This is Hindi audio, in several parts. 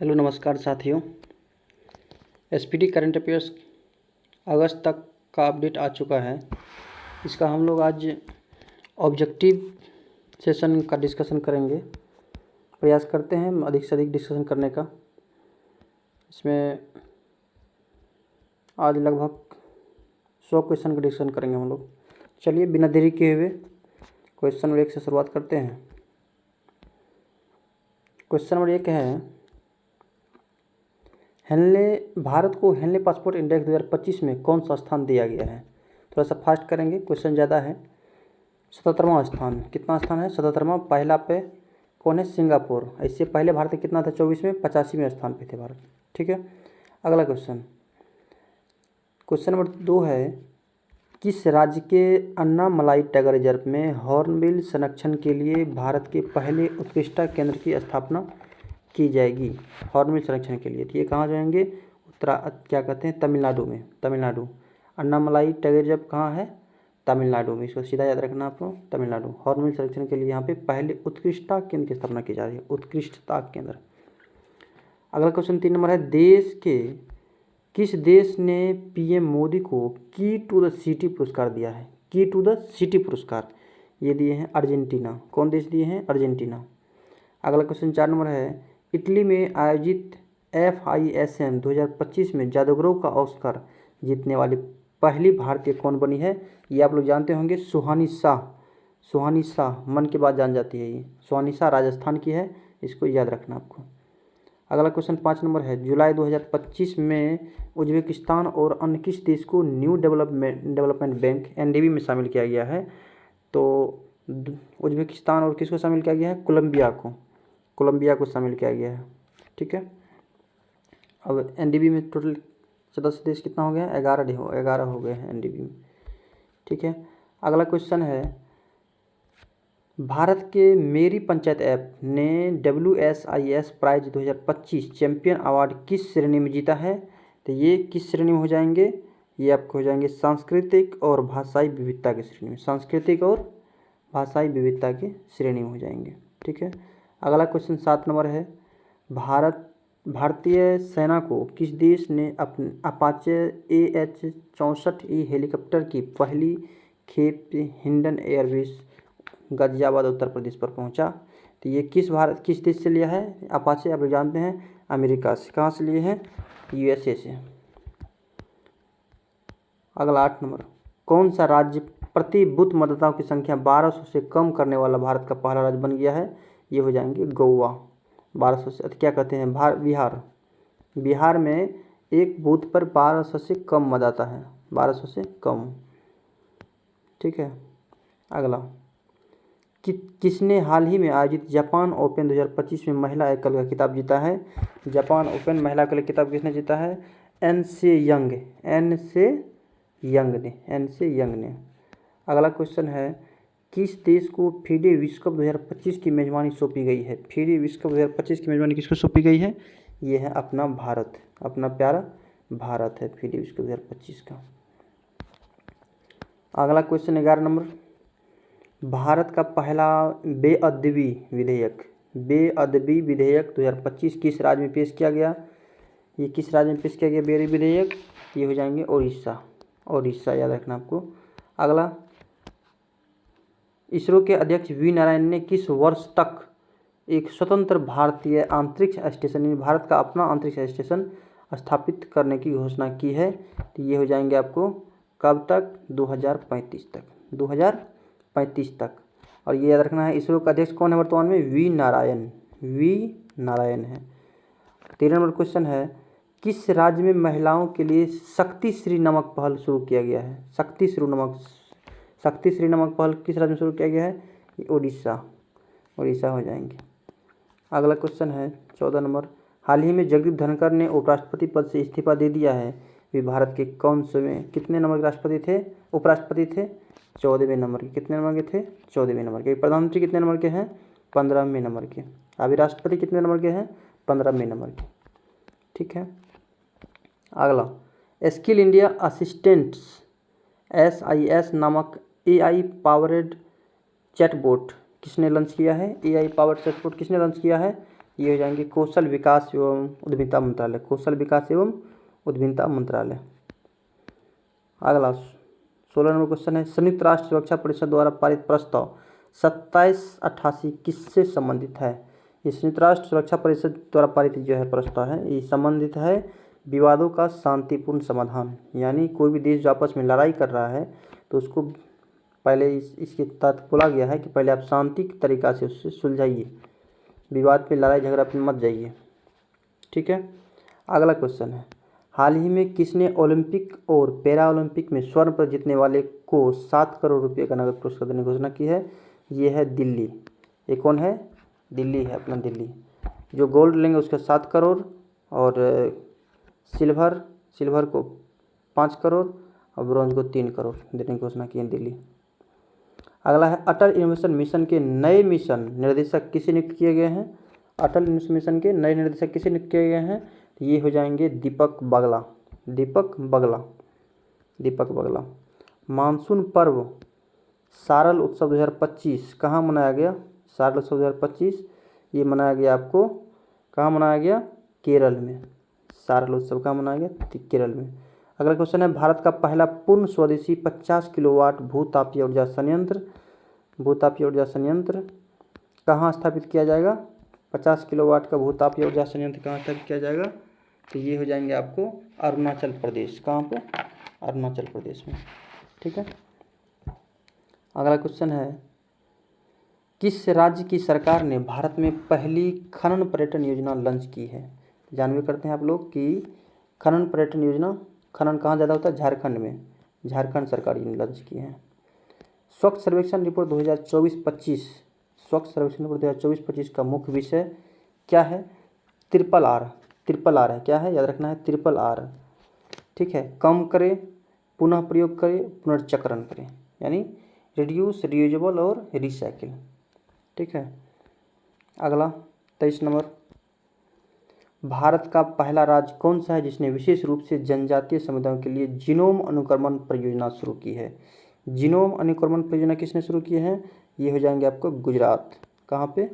हेलो नमस्कार साथियों। एसपीटी करंट अफेयर्स अगस्त तक का अपडेट आ चुका है। इसका हम लोग आज ऑब्जेक्टिव सेशन का डिस्कशन करेंगे। प्रयास करते हैं अधिक से अधिक डिस्कशन करने का। इसमें आज लगभग 100 क्वेश्चन का डिस्कशन करेंगे हम लोग। चलिए बिना देरी किए हुए क्वेश्चन नंबर 1 से शुरुआत करते हैं। क्वेश्चन नंबर 1 है, भारत को हेनले पासपोर्ट इंडेक्स 2025 में कौन सा स्थान दिया गया है? थोड़ा सा फास्ट करेंगे, क्वेश्चन ज़्यादा है। 77वां स्थान। कितना स्थान है? 77वां। पहला पे कौन है? सिंगापुर। इससे पहले भारत कितना था? 24 में 85वें स्थान पे थे भारत। ठीक है, अगला क्वेश्चन नंबर 2 है, किस राज्य के अन्नामलाई टाइगर रिजर्व में हॉर्नबिल संरक्षण के लिए भारत के पहले उत्कृष्टता केंद्र की स्थापना की जाएगी? हॉर्नबिल संरक्षण के लिए। तो ये कहाँ जाएंगे? क्या कहते हैं, तमिलनाडु में। तमिलनाडु। अन्नामलाई टाइगर रिजर्व कहाँ है? तमिलनाडु में। इसको सीधा याद रखना आपको, तमिलनाडु। हॉर्नबिल संरक्षण के लिए यहाँ पे पहले उत्कृष्टता केंद्र की स्थापना की जा रही है, उत्कृष्टता केंद्र। अगला क्वेश्चन 3 नंबर है, किस देश ने पीएम मोदी को की टू द सिटी पुरस्कार दिया है? की टू द सिटी पुरस्कार ये दिए हैं अर्जेंटीना। कौन देश दिए हैं? अर्जेंटीना। अगला क्वेश्चन 4 नंबर है, इटली में आयोजित FISM 2025 में जादूगरों का ऑस्कर जीतने वाली पहली भारतीय कौन बनी है? ये आप लोग जानते होंगे, सुहानी शाह। सुहानी शाह मन के बाद जान जाती है ये। सुहानी शाह राजस्थान की है, इसको याद रखना आपको। अगला क्वेश्चन 5 नंबर है, जुलाई 2025 में उज्बेकिस्तान और अन्य किस देश को न्यू डेवलपमेंट बैंक NDB में शामिल किया गया है? तो उज्बेकिस्तान और किसको शामिल किया गया है? कोलंबिया को शामिल किया गया है। ठीक है, अब NDB में टोटल सदस्य देश कितना हो गया? 11 हो गए हैं NDB में। ठीक है, अगला क्वेश्चन है, भारत के मेरी पंचायत ऐप ने WSIS प्राइज 2025 चैंपियन अवार्ड किस श्रेणी में जीता है? तो ये किस श्रेणी में हो जाएंगे? ये आपको हो जाएंगे सांस्कृतिक और भाषाई विविधता की श्रेणी में। सांस्कृतिक और भाषाई विविधता की श्रेणी में हो जाएंगे। ठीक है, अगला क्वेश्चन 7 नंबर है, भारतीय सेना को किस देश ने अपने अपाचे AH-64E हेलीकॉप्टर की पहली खेप हिंडन एयरबेस गाजियाबाद उत्तर प्रदेश पर पहुंचा? तो ये किस देश से लिया है? अपाचे आप लोग जानते हैं अमेरिका से। कहाँ से लिए हैं? USA से। अगला 8 नंबर, कौन सा राज्य प्रति बूथ मतदाताओं की संख्या 1200 से कम करने वाला भारत का पहला राज्य बन गया है? ये हो जाएंगे गोवा। 1200 से क्या कहते हैं, बिहार में एक बूथ पर 1200 से कम मतदाता है, 1200 से कम। ठीक है, अगला, किसने हाल ही में आयोजित जापान ओपन 2025 में महिला एकल का खिताब जीता है? जापान ओपन महिला एकल खिताब किसने जीता है? एन से यंग ने। अगला क्वेश्चन है, किस देश को फीडे विश्व कप 2025 की मेजबानी सौंपी गई है? फीडे विश्व कप 2025 की मेजबानी किसको सौंपी गई है? ये है अपना भारत, अपना प्यारा भारत है फीडे विश्व कप 2025 का। अगला क्वेश्चन 11 नंबर, भारत का पहला बेअदबी विधेयक 2025 किस राज्य में पेश किया गया? ये किस राज्य में पेश किया गया बेअदबी विधेयक? ये हो जाएंगे ओडिशा, याद रखना आपको। अगला, इसरो के अध्यक्ष वी नारायण ने किस वर्ष तक एक स्वतंत्र भारतीय अंतरिक्ष स्टेशन, यानी भारत का अपना अंतरिक्ष स्टेशन स्थापित करने की घोषणा की है? तो ये हो जाएंगे आपको कब तक? 2035 तक। और ये याद रखना है, इसरो का अध्यक्ष कौन है वर्तमान में? वी नारायण है। 13 नंबर क्वेश्चन है, किस राज्य में महिलाओं के लिए शक्ति श्री नामक पहल शुरू किया गया है? शक्ति श्री नामक पहल किस राज्य में शुरू किया गया है? ओडिशा हो जाएंगे। अगला क्वेश्चन है 14 नंबर, हाल ही में जगदीप धनखड़ ने उपराष्ट्रपति पद से इस्तीफा दे दिया है। वे भारत के कितने नंबर के राष्ट्रपति थे? उपराष्ट्रपति थे 14वें नंबर के। कितने नंबर के थे? 14वें नंबर के। प्रधानमंत्री कितने नंबर के हैं? 15वें नंबर के। अभी राष्ट्रपति कितने नंबर के हैं? 15वें नंबर के। ठीक है, अगला, स्किल इंडिया असिस्टेंट्स SIS नामक AI पावर्ड चैटबॉट किसने लॉन्च किया है? AI पावर्ड चैटबॉट किसने लॉन्च किया है? ये हो जाएंगे कौशल विकास एवं उद्यमिता मंत्रालय, कौशल विकास एवं उद्यमिता मंत्रालय। अगला 16 नंबर क्वेश्चन है, संयुक्त राष्ट्र सुरक्षा परिषद द्वारा पारित प्रस्ताव 2788 किससे संबंधित है? ये संयुक्त राष्ट्र सुरक्षा परिषद द्वारा पारित जो है प्रस्ताव है, ये संबंधित है विवादों का शांतिपूर्ण समाधान। यानी कोई भी देश जो आपस में लड़ाई कर रहा है तो उसको पहले इसके तहत बोला गया है कि पहले आप शांति के तरीका से उससे सुलझाइए, विवाद पे लड़ाई झगड़ा पे मत जाइए। ठीक है। अगला क्वेश्चन है, हाल ही में किसने ओलंपिक और पैरा ओलंपिक में स्वर्ण पदक जीतने वाले को 7 करोड़ रुपये का नगद पुरस्कार देने की घोषणा की है? ये है दिल्ली। ये कौन है? दिल्ली है, अपना दिल्ली। जो गोल्ड लेंगे उसके 7 करोड़ और सिल्वर को 5 करोड़ और ब्रॉन्ज को 3 करोड़ देने की घोषणा की है दिल्ली। अगला है, अटल इनोवेशन मिशन के नए मिशन निर्देशक किसे नियुक्त किए गए हैं? अटल इनोवेशन मिशन के नए निर्देशक किसे नियुक्त किए गए हैं? ये हो जाएंगे दीपक बगला। मानसून पर्व सारल उत्सव 2025 कहाँ मनाया गया? सारल उत्सव 2025 ये मनाया गया आपको, कहाँ मनाया गया? केरल में। सारल उत्सव कहाँ मनाया गया? केरल में। अगला क्वेश्चन है, भारत का पहला पूर्ण स्वदेशी 50 किलोवाट भूतापीय ऊर्जा संयंत्र कहाँ स्थापित किया जाएगा? 50 किलोवाट का भूतापीय ऊर्जा संयंत्र कहाँ स्थापित किया जाएगा? तो ये हो जाएंगे आपको अरुणाचल प्रदेश। कहाँ पे? अरुणाचल प्रदेश में। ठीक है। अगला क्वेश्चन है, किस राज्य की सरकार ने भारत में पहली खनन पर्यटन योजना लॉन्च की है? जानवे करते हैं आप लोग कि खनन पर्यटन योजना, खनन कहाँ ज़्यादा होता है? झारखंड में। झारखंड सरकार ने लॉन्च की है। स्वच्छ सर्वेक्षण रिपोर्ट 2024-25 स्वच्छ सर्वेक्षण रिपोर्ट 2024-25 का मुख्य विषय क्या है? ट्रिपल आर है। क्या है? याद रखना है, ट्रिपल आर। ठीक है। कम करें, पुनः प्रयोग करें, पुनर्चक्रण करें, यानी रिड्यूस, रियूजेबल और रिसाइकिल। ठीक है। अगला 23 नंबर, भारत का पहला राज्य कौन सा है जिसने विशेष रूप से जनजातीय समुदायों के लिए जीनोम अनुक्रमण परियोजना शुरू की है? जीनोम अनुक्रमण परियोजना किसने शुरू की है? ये हो जाएंगे आपको गुजरात। कहाँ पे?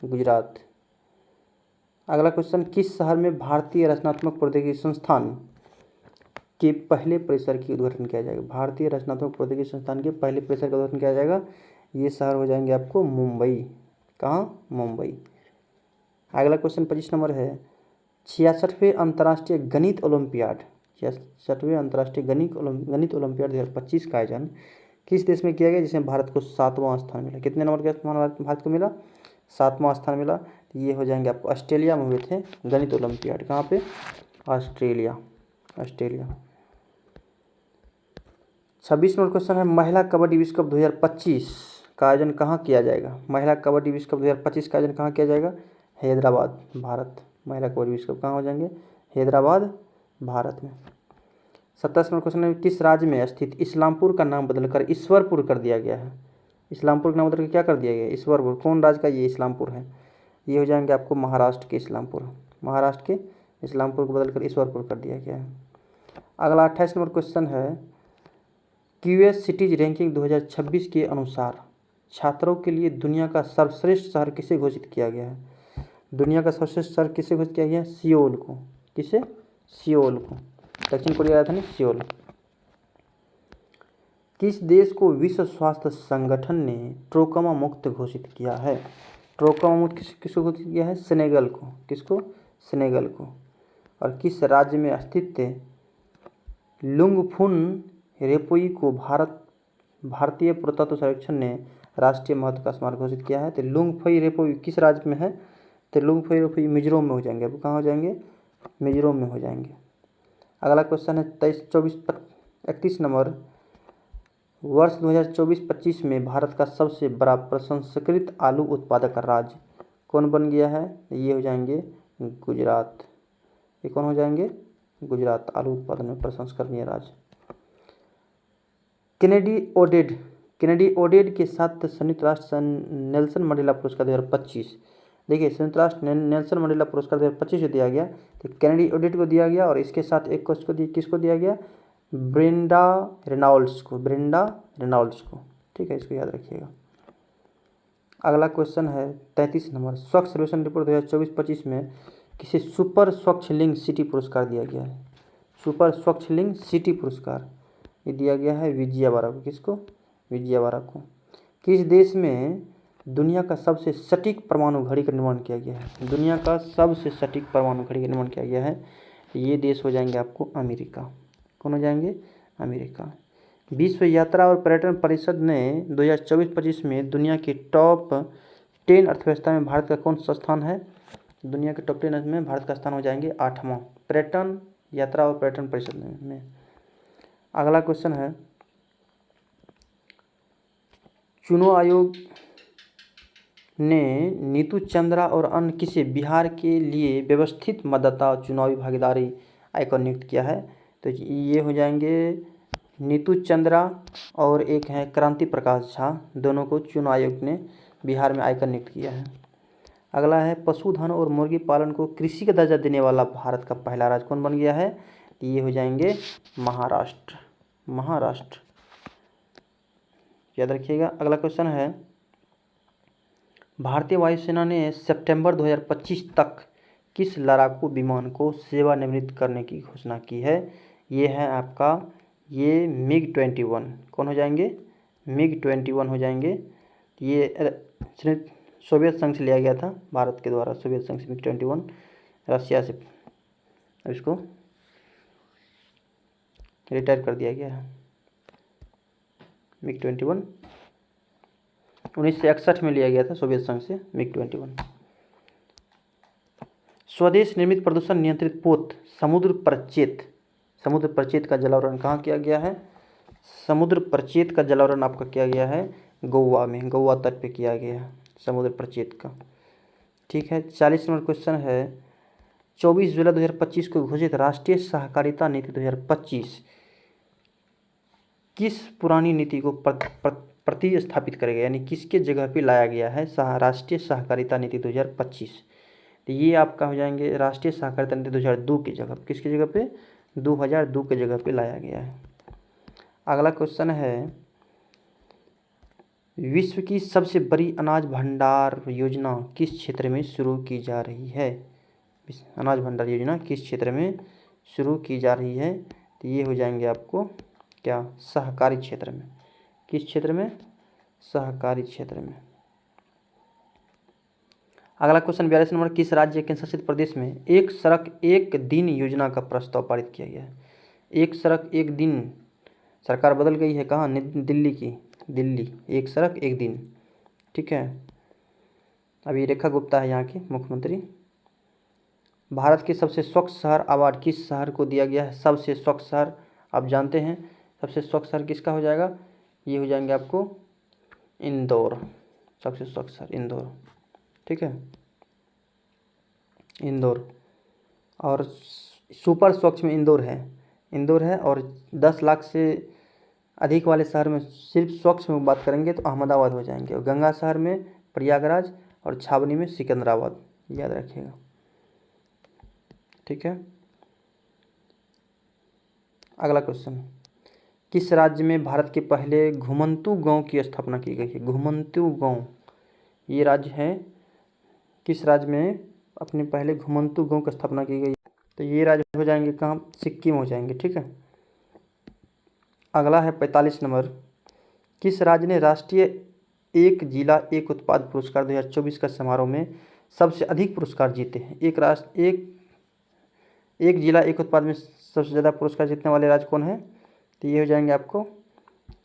गुजरात। अगला क्वेश्चन, किस शहर में भारतीय रचनात्मक प्रौद्योगिकी संस्थान के पहले परिसर की उद्घाटन किया जाएगा? भारतीय रचनात्मक प्रौद्योगिकी संस्थान के पहले परिसर का उद्घाटन किया जाएगा। ये शहर हो जाएंगे आपको मुंबई। कहाँ? मुंबई। अगला क्वेश्चन 25 नंबर है, 66वें अंतर्राष्ट्रीय गणित ओलंपियाड 2025 का आयोजन किस देश में किया गया जिसमें भारत को 7वां स्थान मिला? कितने नंबर का भारत को मिला? 7वां स्थान मिला। ये हो जाएंगे आपको, ऑस्ट्रेलिया में हुए थे गणित ओलंपियाड। कहाँ पे? ऑस्ट्रेलिया। 26 नंबर क्वेश्चन है, महिला कबड्डी विश्व कप 2025 का आयोजन कहाँ किया जाएगा? महिला कबड्डी विश्व कप 2025 का आयोजन कहाँ किया जाएगा? हैदराबाद, भारत। महिला कबड्डी विश्व कप कहाँ हो जाएंगे? हैदराबाद, भारत में। 27 नंबर क्वेश्चन है, किस राज्य में स्थित इस्लामपुर का नाम बदलकर ईश्वरपुर कर दिया गया है? इस्लामपुर का नाम बदलकर क्या कर दिया गया? ईश्वरपुर। कौन राज्य का ये इस्लामपुर है? ये हो जाएंगे आपको महाराष्ट्र के इस्लामपुर। महाराष्ट्र के इस्लामपुर को बदलकर ईश्वरपुर कर दिया गया है। अगला 28 नंबर क्वेश्चन है, क्यूएस सिटीज रैंकिंग 2026 के अनुसार छात्रों के लिए दुनिया का सर्वश्रेष्ठ शहर किसे घोषित किया गया है? दुनिया का सर्वश्रेष्ठ शहर किसे घोषित किया गया है? सियोल को। किसे? सियोल को। दक्षिण कोरिया आया था ना, सियोल। किस देश को विश्व स्वास्थ्य संगठन ने ट्रोकोमा मुक्त घोषित किया है? ट्रोकोमा मुक्त किसको घोषित किया है? सेनेगल को। किसको? सेनेगल को। और किस राज्य में स्थित लुंगफुन रेपोई को भारतीय पुरातत्व सर्वेक्षण ने राष्ट्रीय महत्व का स्मारक घोषित किया है? तो लुंगफई रेपोई किस राज्य में है? तो लुंगफई रेपोई मिजोरम में हो जाएंगे। अब कहाँ हो जाएंगे? मिजोरम में हो जाएंगे। अगला क्वेश्चन है 31 नंबर, वर्ष 2024-25 में भारत का सबसे बड़ा प्रसंस्कृत आलू उत्पादक राज्य कौन बन गया है? ये हो जाएंगे गुजरात। ये कौन हो जाएंगे? गुजरात। आलू उत्पादन में प्रसंस्करणीय राज्य। केनेडी ओडेड के साथ संयुक्त राष्ट्र नेल्सन मंडेला पुरस्कार 2025। देखिए, संयुक्त राष्ट्र नेल्सन मंडेला पुरस्कार 2025 को दिया गया, तो केनेडी ओडेड को दिया गया और इसके साथ एक किसको दिया गया? ब्रेंडा रेनॉल्ड्स को। ठीक है, इसको याद रखिएगा। अगला क्वेश्चन है 33 नंबर, स्वच्छ सर्वेक्षण रिपोर्ट 2024-25 में किसे सुपर स्वच्छ लिंग सिटी पुरस्कार दिया गया है? सुपर स्वच्छ लिंग सिटी पुरस्कार ये दिया गया है विजयवाड़ा को। किसको? विजयवाड़ा को। किस देश में दुनिया का सबसे सटीक परमाणु घड़ी का निर्माण किया गया है? दुनिया का सबसे सटीक परमाणु घड़ी का निर्माण किया गया है, ये देश हो जाएंगे आपको अमेरिका। कौन हो जाएंगे? अमेरिका। विश्व यात्रा और पर्यटन परिषद ने 2024-25 में दुनिया की टॉप 10 अर्थव्यवस्था में भारत का कौन सा स्थान है? दुनिया के टॉप 10 में भारत का स्थान हो जाएंगे 8वां, पर्यटन यात्रा और पर्यटन परिषद में। अगला क्वेश्चन है, चुनाव आयोग ने नीतू चंद्रा और अन्य किसे बिहार के लिए व्यवस्थित मतदाता और चुनावी भागीदारी आयकर नियुक्त किया है? तो ये हो जाएंगे नीतू चंद्रा और एक है क्रांति प्रकाश झा, दोनों को चुनाव आयोग ने बिहार में आयकर नियुक्त किया है। अगला है, पशुधन और मुर्गी पालन को कृषि का दर्जा देने वाला भारत का पहला राज्य कौन बन गया है? तो ये हो जाएंगे महाराष्ट्र। महाराष्ट्र याद रखिएगा। अगला क्वेश्चन है, भारतीय वायुसेना ने सितंबर 2025 तक किस लड़ाकू विमान को सेवानिवृत्त करने की घोषणा की है? ये है आपका ये MiG-21। कौन हो जाएंगे? MiG-21 हो जाएंगे। ये सोवियत संघ से लिया गया था, भारत के द्वारा सोवियत संघ से MiG-21, रशिया से इसको रिटायर कर दिया गया है। MiG-21 1961 में लिया गया था सोवियत संघ से MiG-21। स्वदेश निर्मित प्रदूषण नियंत्रित पोत समुद्र प्रचेत का जलावरण कहाँ किया गया है? समुद्र प्रचेत का जलावरण आपका किया गया है गोवा में, गोवा तट पे किया गया है समुद्र प्रचेत का। ठीक है। 40 नंबर क्वेश्चन है, 24 जुलाई 2025 को घोषित राष्ट्रीय सहकारिता नीति 2025 किस पुरानी नीति को प्रतिस्थापित करेगा, यानी किसके जगह पे लाया गया है? राष्ट्रीय सहकारिता नीति 2025। तो ये आपका हो जाएंगे राष्ट्रीय सहकारिता नीति 2002 की जगह, किसकी जगह पे? 2002 के जगह पे लाया गया है। अगला क्वेश्चन है, विश्व की सबसे बड़ी अनाज भंडार योजना किस क्षेत्र में शुरू की जा रही है? अनाज भंडार योजना किस क्षेत्र में शुरू की जा रही है? तो ये हो जाएंगे आपको क्या? सहकारी क्षेत्र में। किस क्षेत्र में? सहकारी क्षेत्र में। अगला क्वेश्चन 42 नंबर, किस राज्य केंद्र शासित प्रदेश में एक सड़क एक दिन योजना का प्रस्ताव पारित किया गया है? एक सड़क एक दिन सरकार बदल गई है, कहाँ? दिल्ली की, दिल्ली। एक सड़क एक दिन। ठीक है। अभी रेखा गुप्ता है यहाँ की मुख्यमंत्री। भारत के सबसे स्वच्छ शहर अवार्ड किस शहर को दिया गया है? सबसे स्वच्छ शहर आप जानते हैं, सबसे स्वच्छ शहर किसका हो जाएगा? ये हो जाएंगे आपको इंदौर, सबसे स्वच्छ शहर इंदौर। ठीक है, इंदौर। और सुपर स्वच्छ में इंदौर है। और 10 लाख से अधिक वाले शहर में सिर्फ स्वच्छ में बात करेंगे तो अहमदाबाद हो जाएंगे, और गंगा शहर में प्रयागराज और छावनी में सिकंदराबाद, याद रखिएगा। ठीक है। अगला क्वेश्चन, किस राज्य में भारत के पहले घुमंतू गांव की स्थापना की गई है? घुमंतू गांव ये राज्य है, किस राज्य में अपने पहले घुमंतू गांव की स्थापना की गई? तो ये राज्य हो जाएंगे कहाँ? सिक्किम हो जाएंगे। ठीक है। अगला है 45 नंबर, किस राज्य ने राष्ट्रीय एक जिला एक उत्पाद पुरस्कार 2024 का समारोह में सबसे अधिक पुरस्कार जीते हैं? एक जिला एक उत्पाद में सबसे ज़्यादा पुरस्कार जीतने वाले राज्य कौन है? तो ये हो जाएंगे आपको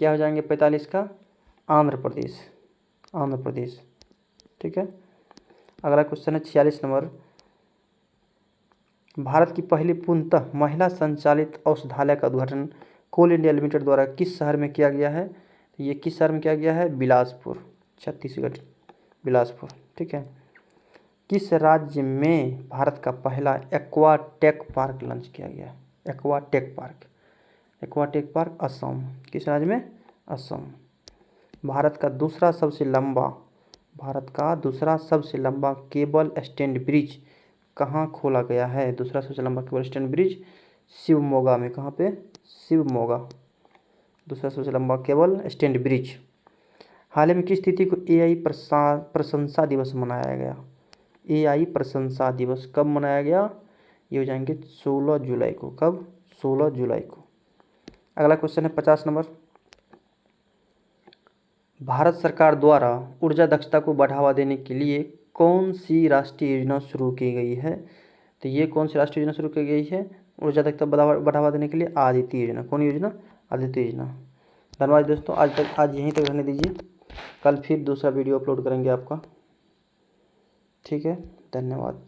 क्या हो जाएंगे 45 का? आंध्र प्रदेश। ठीक है। अगला क्वेश्चन है 46 नंबर, भारत की पहली पूर्णतः महिला संचालित औषधालय का उद्घाटन कोल इंडिया लिमिटेड द्वारा किस शहर में किया गया है? ये किस शहर में किया गया है? बिलासपुर, छत्तीसगढ़, बिलासपुर। ठीक है। किस राज्य में भारत का पहला एक्वा टेक पार्क लॉन्च किया गया है? Aqua tech park Assam. किस राज्य में? असम। भारत का दूसरा सबसे लंबा केबल स्टैंड ब्रिज कहाँ खोला गया है? दूसरा सबसे लंबा केबल स्टैंड ब्रिज शिवमोगा में। कहाँ पे? शिवमोगा, दूसरा सबसे लंबा केबल स्टैंड ब्रिज। हाल ही में किस तिथि को एआई प्रशंसा दिवस मनाया गया? एआई प्रशंसा दिवस कब मनाया गया? ये हो जाएंगे 16 जुलाई को। कब? 16 जुलाई को। अगला क्वेश्चन है 50 नंबर। भारत सरकार द्वारा ऊर्जा दक्षता को बढ़ावा देने के लिए कौन सी राष्ट्रीय योजना शुरू की गई है? तो ये कौन सी राष्ट्रीय योजना शुरू की गई है ऊर्जा दक्षता बढ़ावा देने के लिए? आदित्य योजना। कौन योजना? आदित्य योजना। धन्यवाद दोस्तों, आज यहीं तक रहने दीजिए। कल फिर दूसरा वीडियो अपलोड करेंगे आपका। ठीक है, धन्यवाद।